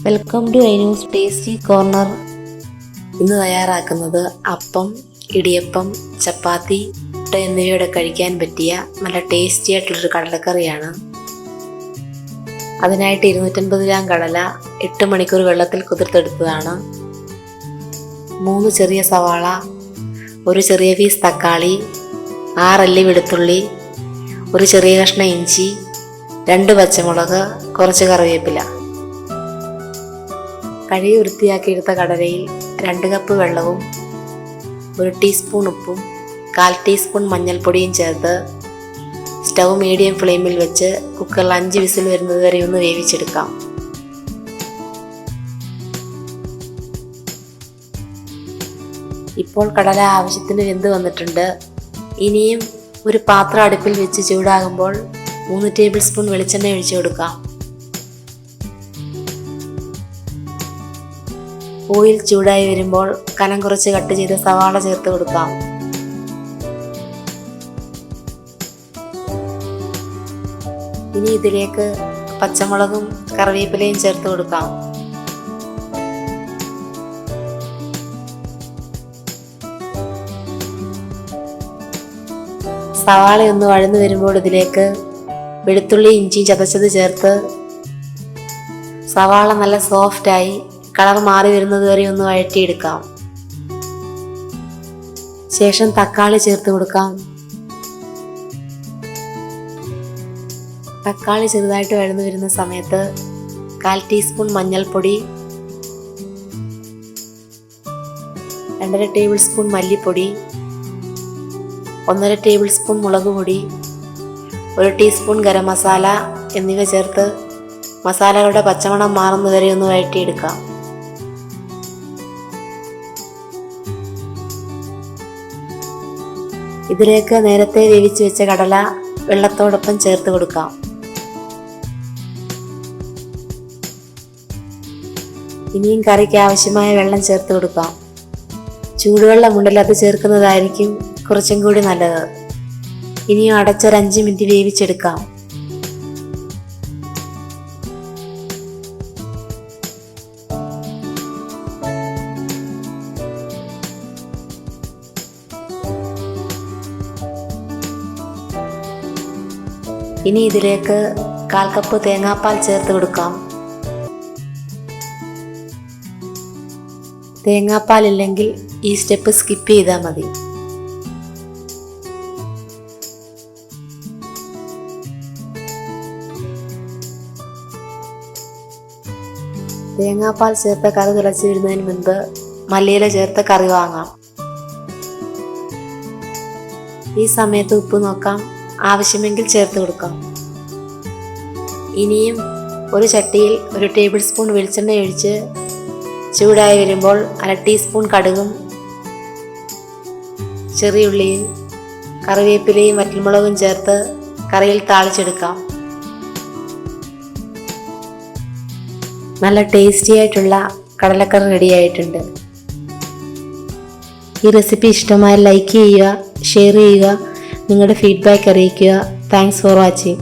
Welcome to Ainus tasty corner. ഇന്ന് തയ്യാറാക്കുന്നത് അപ്പം, ഇടിയപ്പം, ചപ്പാത്തി, മുട്ട എന്നിവയോടെ കഴിക്കാൻ പറ്റിയ നല്ല ടേസ്റ്റി ആയിട്ടുള്ളൊരു കടലക്കറിയാണ്. അതിനായിട്ട് 250 ഗ്രാം കടല 8 മണിക്കൂർ വെള്ളത്തിൽ കുതിർത്തെടുത്തതാണ്. 3 ചെറിയ സവാള, 1 ചെറിയ പീസ് തക്കാളി, 6 അല്ലി വെളുത്തുള്ളി, 1 ചെറിയ കഷ്ണം ഇഞ്ചി, 2 പച്ചമുളക്, കുറച്ച് കറിവേപ്പില. കഴുകി വൃത്തിയാക്കിയെടുത്ത കടലയിൽ 2 കപ്പ് വെള്ളവും 1 ടീസ്പൂൺ ഉപ്പും 1/4 ടീസ്പൂൺ മഞ്ഞൾപ്പൊടിയും ചേർത്ത് സ്റ്റൗ മീഡിയം ഫ്ലെയിമിൽ വെച്ച് കുക്കറിൽ 5 വിസിൽ വരുന്നത് വരെ ഒന്ന് വേവിച്ചെടുക്കാം. ഇപ്പോൾ കടല ആവശ്യത്തിന് വെന്ത് വന്നിട്ടുണ്ട്. ഇനിയും ഒരു പാത്രം അടുപ്പിൽ വെച്ച് ചൂടാകുമ്പോൾ 3 ടേബിൾ സ്പൂൺ വെളിച്ചെണ്ണ ഒഴിച്ചു കൊടുക്കാം. ഓയിൽ ചൂടായി വരുമ്പോൾ കനം കുറച്ച് കട്ട് ചെയ്ത സവാള ചേർത്ത് കൊടുക്കാം. ഇനി ഇതിലേക്ക് പച്ചമുളകും കറിവേപ്പിലയും ചേർത്ത് കൊടുക്കാം. സവാള ഒന്ന് വഴന്നു വരുമ്പോൾ ഇതിലേക്ക് വെളുത്തുള്ളി ഇഞ്ചിയും ചതച്ചത് ചേർത്ത് സവാള നല്ല സോഫ്റ്റായി കളർ മാറി വരുന്നത് വരെ ഒന്ന് വഴറ്റിയെടുക്കാം. ശേഷം തക്കാളി ചേർത്ത് കൊടുക്കാം. തക്കാളി ചെറുതായിട്ട് വഴന്നു വരുന്ന സമയത്ത് 1/4 ടീസ്പൂൺ മഞ്ഞൾപ്പൊടി, 2.5 ടേബിൾ സ്പൂൺ മല്ലിപ്പൊടി, 1.5 ടേബിൾ സ്പൂൺ മുളക് പൊടി, 1 ടീസ്പൂൺ ഗരം മസാല എന്നിവ ചേർത്ത് മസാലകളുടെ പച്ചമണം മാറുന്നതുവരെ ഒന്ന് വഴറ്റിയെടുക്കാം. ഇതിലേക്ക് നേരത്തെ വേവിച്ച് വെച്ച കടല വെള്ളത്തോടൊപ്പം ചേർത്ത് കൊടുക്കാം. ഇനിയും കറിക്ക് ആവശ്യമായ വെള്ളം ചേർത്ത് കൊടുക്കാം. ചൂടുവെള്ളമുണ്ടല്ലോ, അത് ചേർക്കുന്നതായിരിക്കും കുറച്ചും കൂടി നല്ലത്. ഇനിയും അടച്ചൊരു 5 മിനിറ്റ് വേവിച്ചെടുക്കാം. ഇനി ഇതിലേക്ക് 1/4 കപ്പ് തേങ്ങാപ്പാൽ ചേർത്ത് കൊടുക്കാം. തേങ്ങാപ്പാൽ ഇല്ലെങ്കിൽ ഈ സ്റ്റെപ്പ് സ്കിപ്പ് ചെയ്താൽ മതി. തേങ്ങാപ്പാൽ ചേർത്ത കറി തിളച്ച് വരുന്നതിന് മുൻപ് മല്ലിയില ചേർത്ത് കറി വാങ്ങാം. ഈ സമയത്ത് ഉപ്പ് നോക്കാം, ആവശ്യമെങ്കിൽ ചേർത്ത് കൊടുക്കാം. ഇനിയും ഒരു ചട്ടിയിൽ 1 ടേബിൾ സ്പൂൺ വെളിച്ചെണ്ണ ഒഴിച്ച് ചൂടായി വരുമ്പോൾ 1/2 ടീസ്പൂൺ കടുകും ചെറിയുള്ളിയും കറിവേപ്പിലയും വറ്റൽമുളകും ചേർത്ത് കറിയിൽ താളിച്ചെടുക്കാം. നല്ല ടേസ്റ്റി ആയിട്ടുള്ള കടലക്കറി റെഡി ആയിട്ടുണ്ട്. ഈ റെസിപ്പി ഇഷ്ടമായ ലൈക്ക് ചെയ്യുക, ഷെയർ ചെയ്യുക, നിങ്ങളുടെ ഫീഡ്ബാക്ക് അറിയിക്കുക. Thanks for watching.